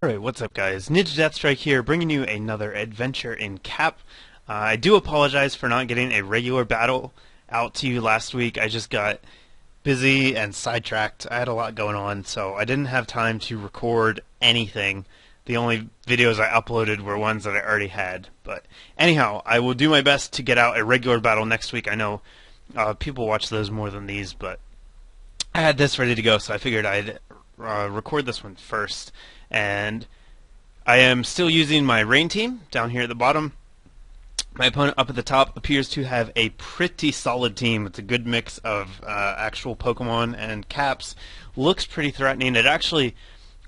Alright, what's up guys? NinjaDeathStrike here, bringing you another adventure in Cap. I do apologize for not getting a regular battle out to you last week. I just got busy and sidetracked. I had a lot going on, so I didn't have time to record anything. The only videos I uploaded were ones that I already had. But anyhow, I will do my best to get out a regular battle next week. I know people watch those more than these, but I had this ready to go, so I figured I'd record this one first. And I am still using my rain team down here at the bottom. My opponent up at the top appears to have a pretty solid team. It's a good mix of actual Pokemon and Caps. Looks pretty threatening. It actually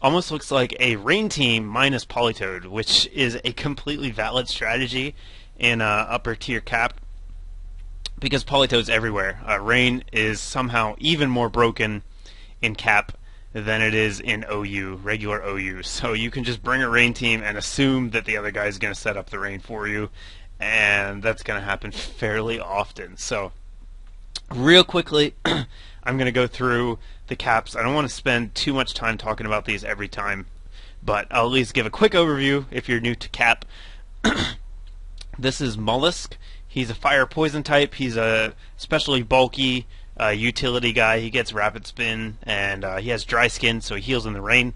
almost looks like a rain team minus Politoed, which is a completely valid strategy in upper tier Cap because Politoed's everywhere. Rain is somehow even more broken in Cap than it is in OU, regular OU. So you can just bring a rain team and assume that the other guy is going to set up the rain for you, and that's going to happen fairly often. So real quickly, I'm going to go through the Caps. I don't want to spend too much time talking about these every time, but I'll at least give a quick overview if you're new to Cap. This is Mollusk. He's a fire poison type. He's a especially bulky utility guy. He gets rapid spin, and he has dry skin, so he heals in the rain.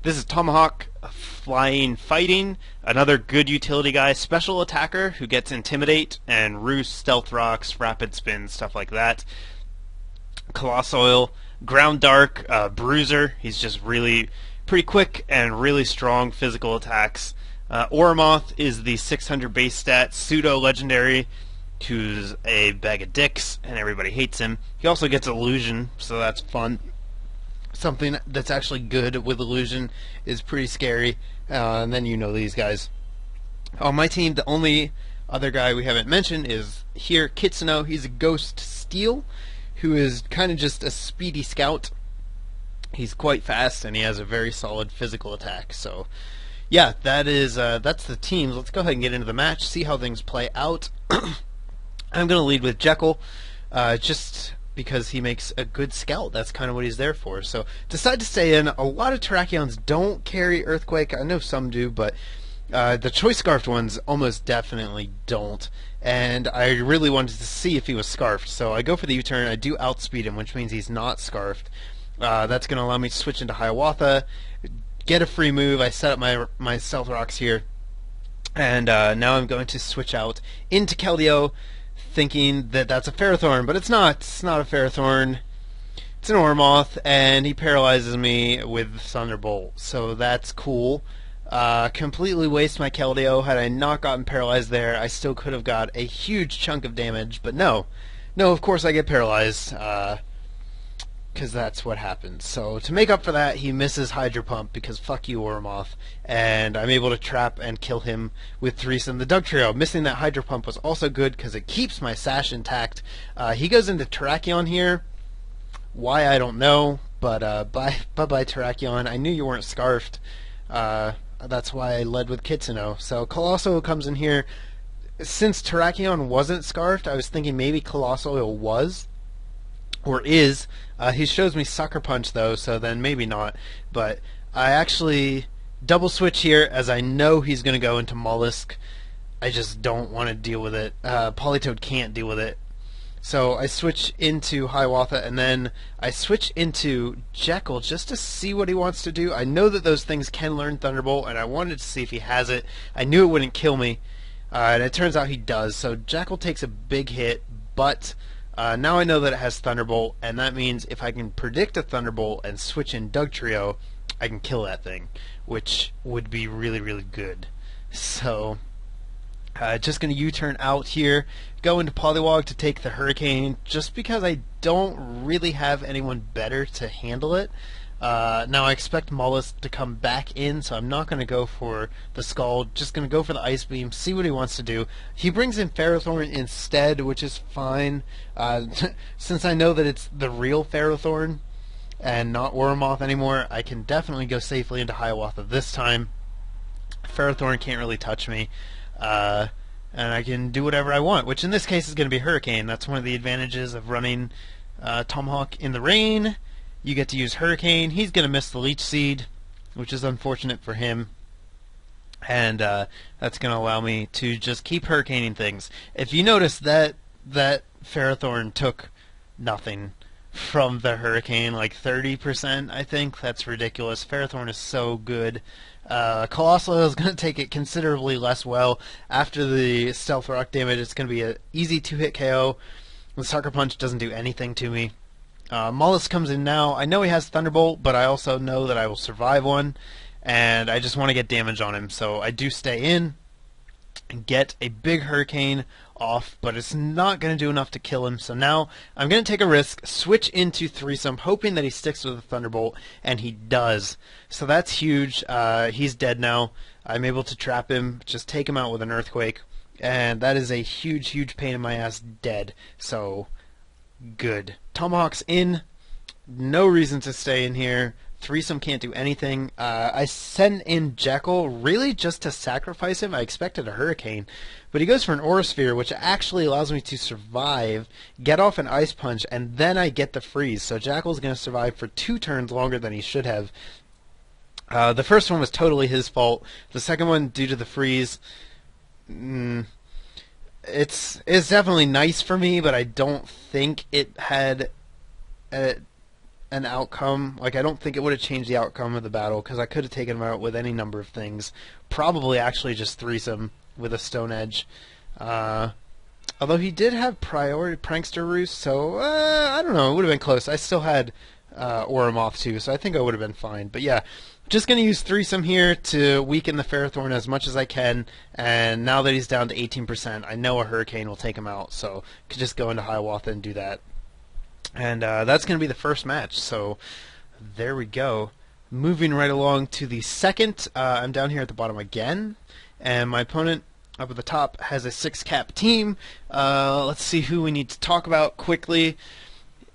This is Tomahawk, flying fighting, another good utility guy, special attacker who gets intimidate and roost, stealth rocks, rapid spin, stuff like that. Colossoil, ground dark, bruiser. He's just really pretty quick and really strong physical attacks. Oromoth is the 600 base stat pseudo legendary, who's a bag of dicks and everybody hates him. He also gets illusion, so that's fun. Something that's actually good with illusion is pretty scary, and then you know these guys. On my team, the only other guy we haven't mentioned is here, Kitsuno. He's a ghost steel who is kind of just a speedy scout. He's quite fast and he has a very solid physical attack. So yeah, that's the teams. Let's go ahead and get into the match, see how things play out. I'm going to lead with Jekyll, just because he makes a good scout. That's kind of what he's there for. So decide to stay in. A lot of Terrakions don't carry Earthquake. I know some do, but the Choice Scarfed ones almost definitely don't. And I really wanted to see if he was Scarfed. So I go for the U-turn. I do outspeed him, which means he's not Scarfed. That's going to allow me to switch into Hiawatha, get a free move. I set up my Stealth Rocks here. And now I'm going to switch out into Keldeo, thinking that that's a Ferrothorn, but it's not. It's not a Ferrothorn. It's an Oromoth, and he paralyzes me with Thunderbolt, so that's cool. Completely waste my Keldeo. Had I not gotten paralyzed there, I still could have got a huge chunk of damage, but no. No, of course I get paralyzed, because that's what happens. So to make up for that, he misses Hydro Pump, because fuck you, Oromoth, and I'm able to trap and kill him with Threesome the Dugtrio. Missing that Hydro Pump was also good, because it keeps my Sash intact. He goes into Terrakion here. Why, I don't know, but bye-bye Terrakion. I knew you weren't Scarfed. That's why I led with Kitsuno. So Colossoil comes in here. Since Terrakion wasn't Scarfed, I was thinking maybe Colossoil was, or is. He shows me Sucker Punch though, so then maybe not. But I actually double switch here, as I know he's going to go into Mollusk. I just don't want to deal with it. Politoed can't deal with it. So I switch into Hiawatha, and then I switch into Jekyll just to see what he wants to do. I know that those things can learn Thunderbolt, and I wanted to see if he has it. I knew it wouldn't kill me, and it turns out he does. So Jekyll takes a big hit, but now I know that it has Thunderbolt, and that means if I can predict a Thunderbolt and switch in Dugtrio, I can kill that thing, which would be really, really good. So just going to U-turn out here, go into Poliwag to take the Hurricane, just because I don't really have anyone better to handle it. Now I expect Mollusk to come back in, so I'm not going to go for the Scald, just going to go for the Ice Beam, see what he wants to do. He brings in Ferrothorn instead, which is fine, since I know that it's the real Ferrothorn and not Oromoth anymore. I can definitely go safely into Hiawatha this time. Ferrothorn can't really touch me, and I can do whatever I want, which in this case is going to be Hurricane. That's one of the advantages of running Tomahawk in the rain. You get to use Hurricane. He's going to miss the Leech Seed. which is unfortunate for him. And that's going to allow me to just keep hurricaning things. If you notice that Ferrothorn took nothing from the hurricane, like 30%, I think. That's ridiculous. Ferrothorn is so good. Colossal is going to take it considerably less well. After the Stealth Rock damage, it's going to be an easy 2-hit KO. The Sucker Punch doesn't do anything to me. Mollusk comes in now. I know he has Thunderbolt, but I also know that I will survive one, and I just want to get damage on him, so I do stay in and get a big Hurricane off, but it's not going to do enough to kill him. So now I'm going to take a risk, switch into Threesome, hoping that he sticks with the Thunderbolt, and he does. So that's huge. He's dead now. I'm able to trap him, just take him out with an Earthquake, and that is a huge, huge pain in my ass dead. So good. Tomahawk's in. No reason to stay in here. Threesome can't do anything. I send in Jekyll really just to sacrifice him. I expected a Hurricane, but he goes for an Aura Sphere, which actually allows me to survive, get off an Ice Punch, and then I get the freeze. So Jekyll's going to survive for 2 turns longer than he should have. The first one was totally his fault. The second one, due to the freeze, it's definitely nice for me, but I don't think it had an outcome. Like, I don't think it would have changed the outcome of the battle, because I could have taken him out with any number of things. Probably actually just Threesome with a Stone Edge. Although he did have priority Prankster Roost, so I don't know, it would have been close. I still had Aura Moth too, so I think I would have been fine. But yeah, just going to use Threesome here to weaken the Ferrothorn as much as I can, and now that he's down to 18%, I know a Hurricane will take him out, so I could just go into Hiawatha and do that. And that's going to be the first match, so there we go. Moving right along to the second, I'm down here at the bottom again, and my opponent up at the top has a 6-cap team. Let's see who we need to talk about quickly.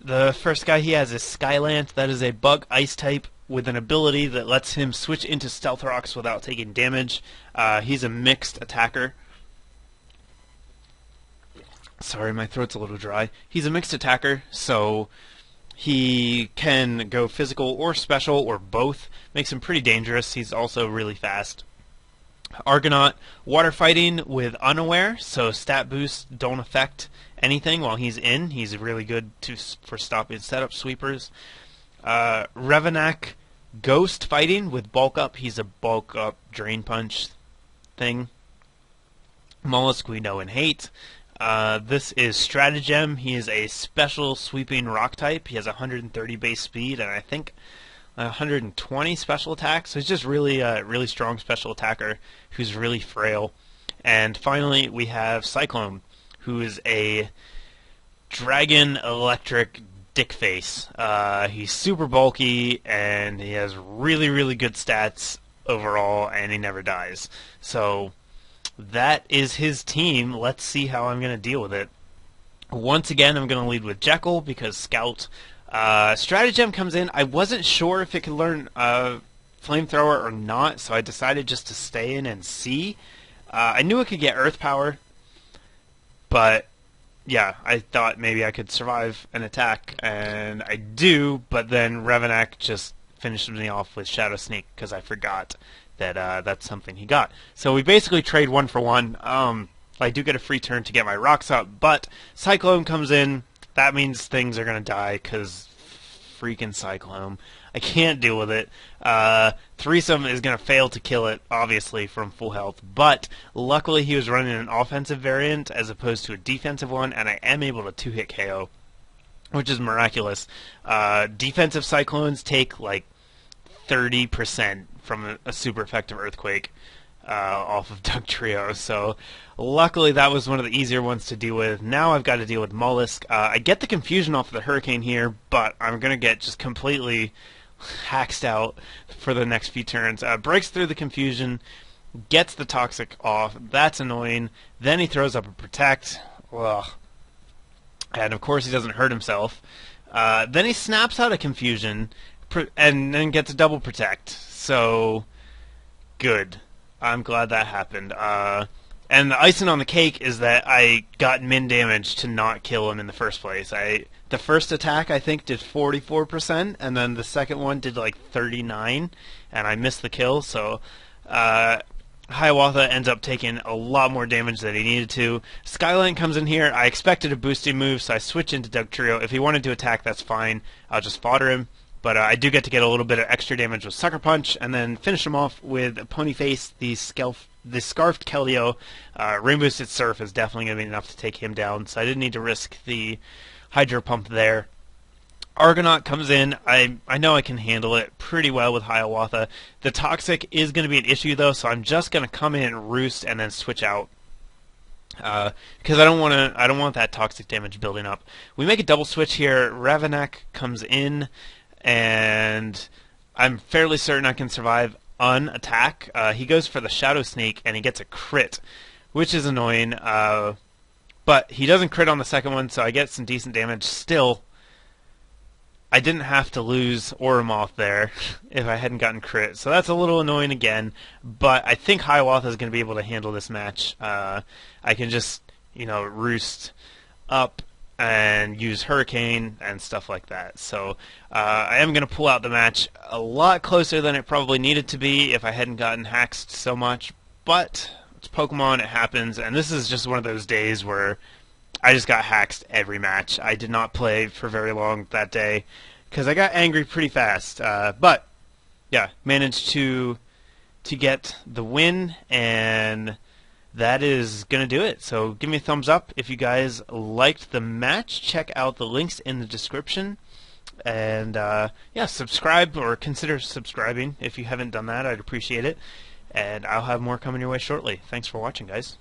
The first guy he has is Skylant. That is a bug ice type with an ability that lets him switch into Stealth Rocks without taking damage. He's a mixed attacker. Sorry, my throat's a little dry. He's a mixed attacker, so he can go physical or special or both. Makes him pretty dangerous. He's also really fast. Argonaut, water fighting with Unaware, so stat boosts don't affect anything while he's in. He's really good for stopping setup sweepers. Revenak, ghost fighting with bulk up. He's a bulk up drain punch thing. Mollusk we know and hate. This is Stratagem. He is a special sweeping rock type. He has 130 base speed and I think 120 special attack. So he's just really really strong special attacker who's really frail. And finally we have Cyclone, who is a dragon electric dickface. He's super bulky and he has really really good stats overall, and he never dies. So that is his team. Let's see how I'm going to deal with it. Once again, I'm going to lead with Jekyll because Scout. Stratagem comes in. I wasn't sure if it could learn Flamethrower or not, so I decided just to stay in and see. I knew it could get Earth Power, but yeah, I thought maybe I could survive an attack, and I do, but then Revenak just finished me off with Shadow Sneak because I forgot that that's something he got. So we basically trade 1 for 1. I do get a free turn to get my rocks up, but Cyclone comes in. That means things are going to die because freaking Cyclone. I can't deal with it. Threesome is going to fail to kill it, obviously, from full health, but luckily he was running an offensive variant as opposed to a defensive one, and I am able to 2-hit KO, which is miraculous. Defensive Cyclones take like 30% from a super effective Earthquake off of Dugtrio, so luckily that was one of the easier ones to deal with. Now I've got to deal with Mollusk. I get the confusion off of the Hurricane here, but I'm going to get just completely hacked out for the next few turns. Breaks through the confusion, gets the Toxic off. That's annoying. Then he throws up a Protect. Ugh. And of course he doesn't hurt himself. Then he snaps out a Confusion and then gets a double Protect. So, good. I'm glad that happened. And the icing on the cake is that I got min damage to not kill him in the first place. The first attack I think did 44%, and then the second one did like 39, and I missed the kill. So Hiawatha ends up taking a lot more damage than he needed to. Skyline comes in here. I expected a boosting move, so I switch into Dugtrio. If he wanted to attack, that's fine. I'll just fodder him. But I do get a little bit of extra damage with Sucker Punch, and then finish him off with Ponyface, the Scarfed Keldeo. Rain Boosted Surf is definitely going to be enough to take him down, so I didn't need to risk the Hydro Pump there. Argonaut comes in. I know I can handle it pretty well with Hiawatha. The Toxic is going to be an issue, though, so I'm just going to come in, Roost, and then switch out. Because I don't want that Toxic damage building up. We make a double switch here. Ravenak comes in, and I'm fairly certain I can survive on attack. He goes for the Shadow Sneak, and he gets a crit, which is annoying. But he doesn't crit on the second one, so I get some decent damage. Still, I didn't have to lose Oromoth there if I hadn't gotten crit, so that's a little annoying again. But I think Hiawatha is going to be able to handle this match. I can just, roost up and use Hurricane and stuff like that. So I am going to pull out the match a lot closer than it probably needed to be if I hadn't gotten haxed so much. But it's Pokemon, it happens, and this is just one of those days where I just got haxed every match. I did not play for very long that day because I got angry pretty fast. But yeah, managed to get the win, and that is going to do it. So give me a thumbs up if you guys liked the match. Check out the links in the description. And yeah, subscribe or consider subscribing if you haven't done that. I'd appreciate it. And I'll have more coming your way shortly. Thanks for watching, guys.